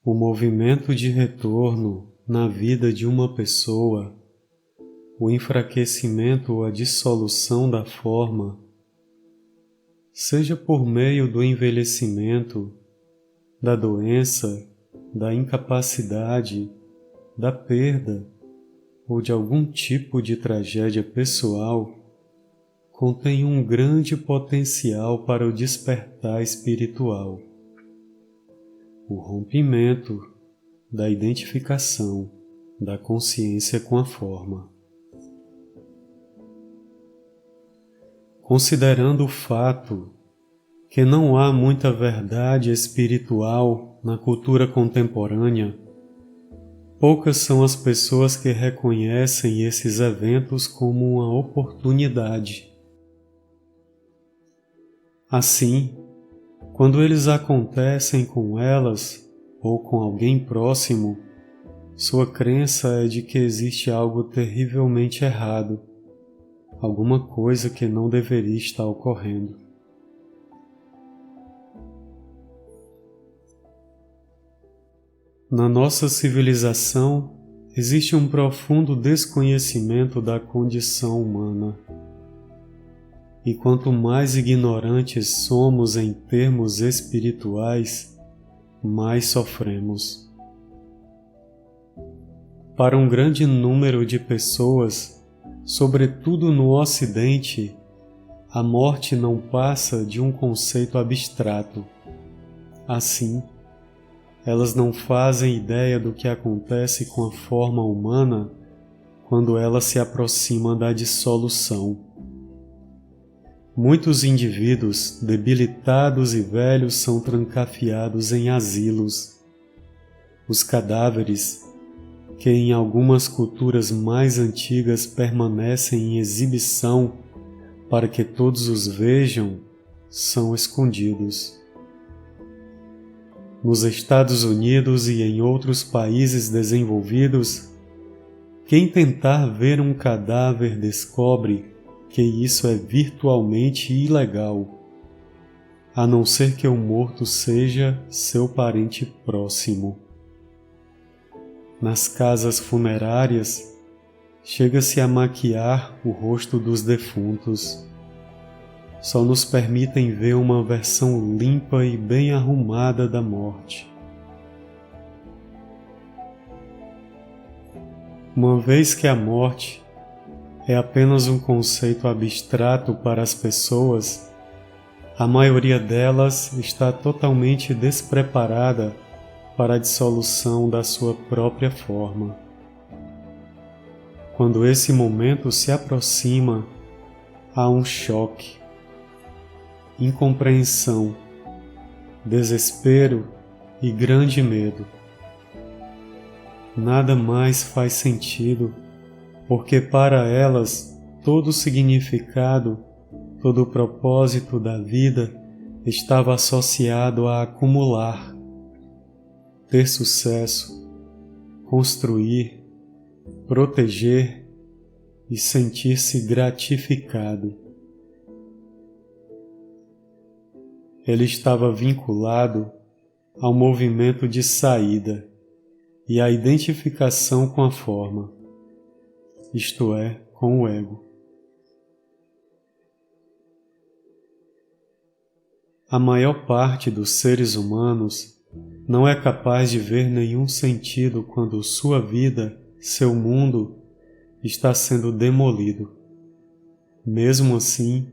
O movimento de retorno na vida de uma pessoa, o enfraquecimento ou a dissolução da forma, seja por meio do envelhecimento, da doença, da incapacidade, da perda ou de algum tipo de tragédia pessoal, contém um grande potencial para o despertar espiritual, o rompimento da identificação da consciência com a forma. Considerando o fato que não há muita verdade espiritual na cultura contemporânea, poucas são as pessoas que reconhecem esses eventos como uma oportunidade. Assim, quando eles acontecem com elas ou com alguém próximo, sua crença é de que existe algo terrivelmente errado, alguma coisa que não deveria estar ocorrendo. Na nossa civilização, existe um profundo desconhecimento da condição humana. E quanto mais ignorantes somos em termos espirituais, mais sofremos. Para um grande número de pessoas, sobretudo no Ocidente, a morte não passa de um conceito abstrato. Assim, elas não fazem ideia do que acontece com a forma humana quando ela se aproxima da dissolução. Muitos indivíduos debilitados e velhos são trancafiados em asilos. Os cadáveres, que em algumas culturas mais antigas permanecem em exibição para que todos os vejam, são escondidos. Nos Estados Unidos e em outros países desenvolvidos, quem tentar ver um cadáver descobre que isso é virtualmente ilegal, a não ser que o morto seja seu parente próximo. Nas casas funerárias, chega-se a maquiar o rosto dos defuntos. Só nos permitem ver uma versão limpa e bem arrumada da morte. Uma vez que a morte é apenas um conceito abstrato para as pessoas, a maioria delas está totalmente despreparada para a dissolução da sua própria forma. Quando esse momento se aproxima, há um choque, incompreensão, desespero e grande medo. Nada mais faz sentido, porque para elas todo o significado, todo o propósito da vida estava associado a acumular, ter sucesso, construir, proteger e sentir-se gratificado. Ele estava vinculado ao movimento de saída e à identificação com a forma, isto é, com o ego. A maior parte dos seres humanos não é capaz de ver nenhum sentido quando sua vida, seu mundo, está sendo demolido. Mesmo assim,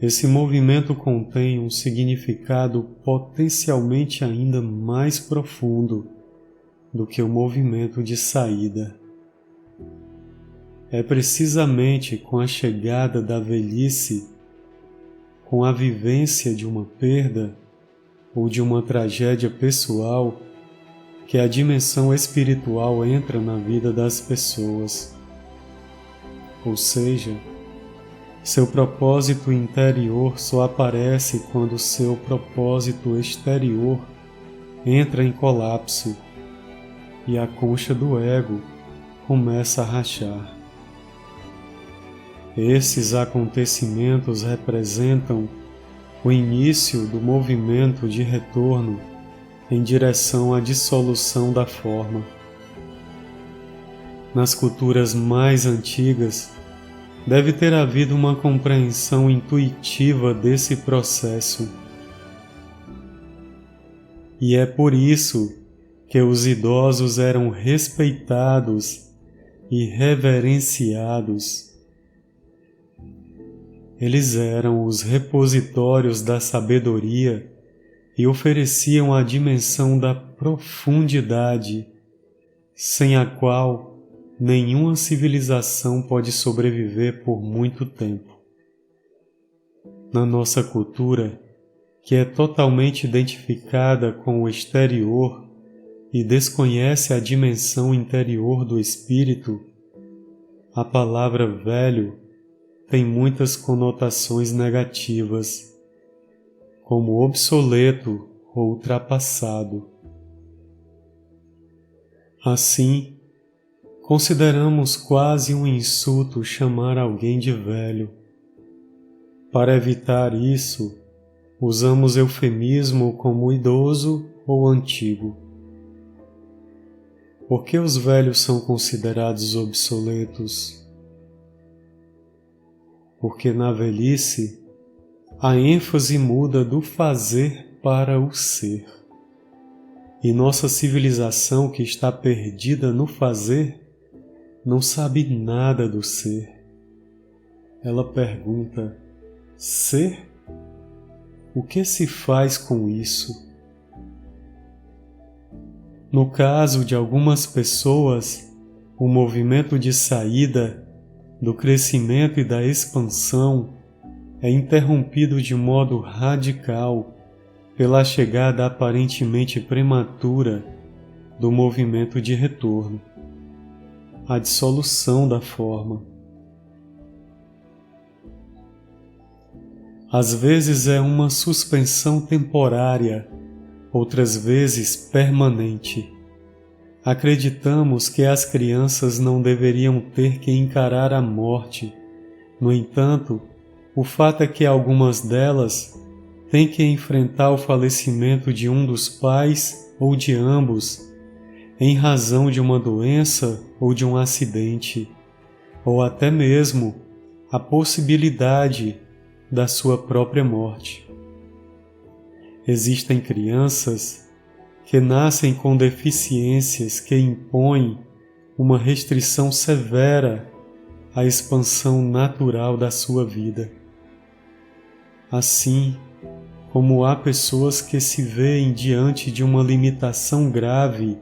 esse movimento contém um significado potencialmente ainda mais profundo do que o movimento de saída. É precisamente com a chegada da velhice, com a vivência de uma perda ou de uma tragédia pessoal, que a dimensão espiritual entra na vida das pessoas. Ou seja, seu propósito interior só aparece quando seu propósito exterior entra em colapso e a concha do ego começa a rachar. Esses acontecimentos representam o início do movimento de retorno em direção à dissolução da forma. Nas culturas mais antigas, deve ter havido uma compreensão intuitiva desse processo. E é por isso que os idosos eram respeitados e reverenciados. Eles eram os repositórios da sabedoria e ofereciam a dimensão da profundidade, sem a qual nenhuma civilização pode sobreviver por muito tempo. Na nossa cultura, que é totalmente identificada com o exterior e desconhece a dimensão interior do espírito, a palavra velho tem muitas conotações negativas, como obsoleto ou ultrapassado. Assim, consideramos quase um insulto chamar alguém de velho. Para evitar isso, usamos eufemismo como idoso ou antigo. Por que os velhos são considerados obsoletos? Porque na velhice, a ênfase muda do fazer para o ser. E nossa civilização que está perdida no fazer, não sabe nada do ser. Ela pergunta: ser? O que se faz com isso? No caso de algumas pessoas, o movimento de saída, do crescimento e da expansão é interrompido de modo radical pela chegada aparentemente prematura do movimento de retorno, a dissolução da forma. Às vezes é uma suspensão temporária, outras vezes permanente. Acreditamos que as crianças não deveriam ter que encarar a morte. No entanto, o fato é que algumas delas têm que enfrentar o falecimento de um dos pais ou de ambos, em razão de uma doença ou de um acidente, ou até mesmo a possibilidade da sua própria morte. Existem crianças que nascem com deficiências que impõem uma restrição severa à expansão natural da sua vida. Assim como há pessoas que se veem diante de uma limitação grave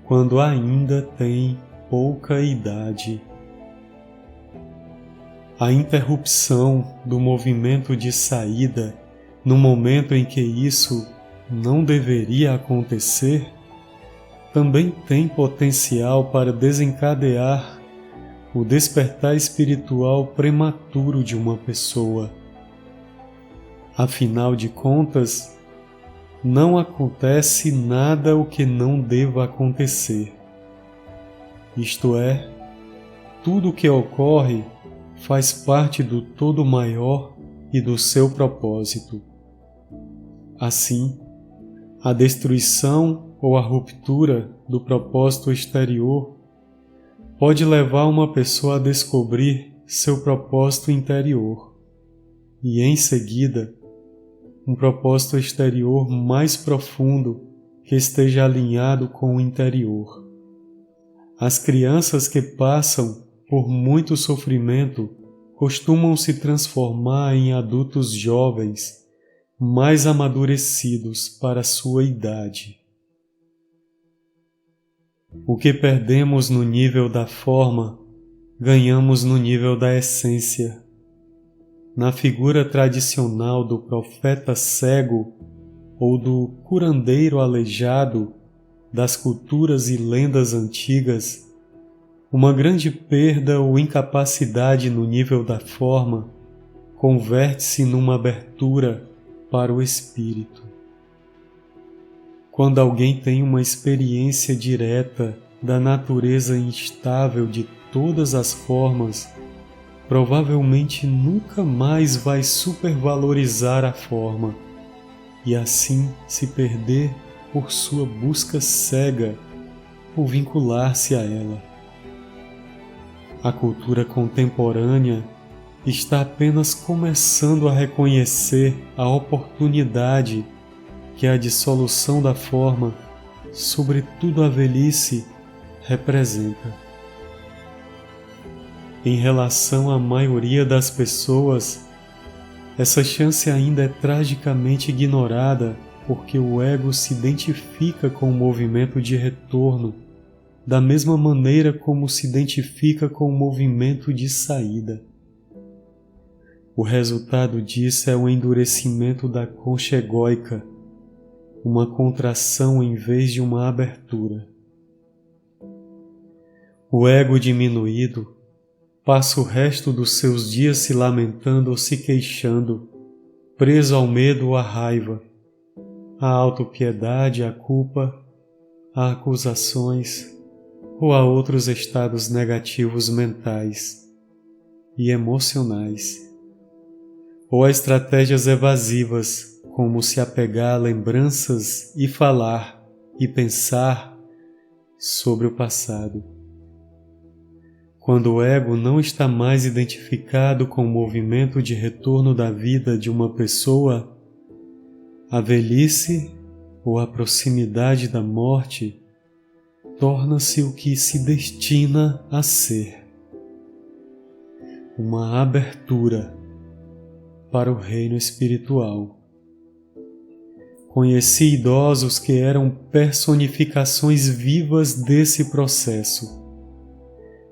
quando ainda têm pouca idade. A interrupção do movimento de saída no momento em que isso não deveria acontecer, também tem potencial para desencadear o despertar espiritual prematuro de uma pessoa. Afinal de contas, não acontece nada o que não deva acontecer. Isto é, tudo o que ocorre faz parte do todo maior e do seu propósito. Assim, a destruição ou a ruptura do propósito exterior pode levar uma pessoa a descobrir seu propósito interior e, em seguida, um propósito exterior mais profundo que esteja alinhado com o interior. As crianças que passam por muito sofrimento costumam se transformar em adultos jovens, mais amadurecidos para sua idade. O que perdemos no nível da forma, ganhamos no nível da essência. Na figura tradicional do profeta cego ou do curandeiro aleijado das culturas e lendas antigas, uma grande perda ou incapacidade no nível da forma converte-se numa abertura para o espírito. Quando alguém tem uma experiência direta da natureza instável de todas as formas, provavelmente nunca mais vai supervalorizar a forma e assim se perder por sua busca cega por vincular-se a ela. A cultura contemporânea está apenas começando a reconhecer a oportunidade que a dissolução da forma, sobretudo a velhice, representa. Em relação à maioria das pessoas, essa chance ainda é tragicamente ignorada porque o ego se identifica com o movimento de retorno da mesma maneira como se identifica com o movimento de saída. O resultado disso é o endurecimento da concha egóica, uma contração em vez de uma abertura. O ego diminuído passa o resto dos seus dias se lamentando ou se queixando, preso ao medo ou à raiva, à autopiedade, à culpa, a acusações ou a outros estados negativos mentais e emocionais, ou a estratégias evasivas, como se apegar a lembranças e falar e pensar sobre o passado. Quando o ego não está mais identificado com o movimento de retorno da vida de uma pessoa, a velhice ou a proximidade da morte torna-se o que se destina a ser: uma abertura para o reino espiritual. Conheci idosos que eram personificações vivas desse processo.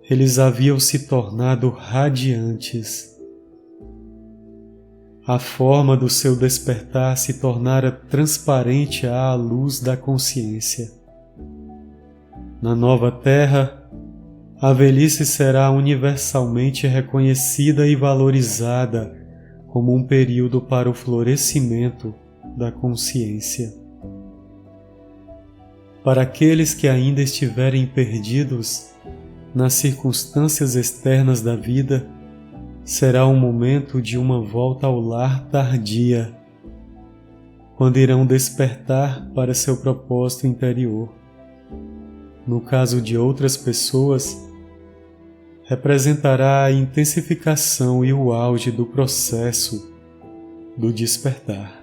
Eles haviam se tornado radiantes. A forma do seu despertar se tornara transparente à luz da consciência. Na nova terra, a velhice será universalmente reconhecida e valorizada como um período para o florescimento da consciência. Para aqueles que ainda estiverem perdidos nas circunstâncias externas da vida, será um momento de uma volta ao lar tardia, quando irão despertar para seu propósito interior. No caso de outras pessoas, representará a intensificação e o auge do processo do despertar.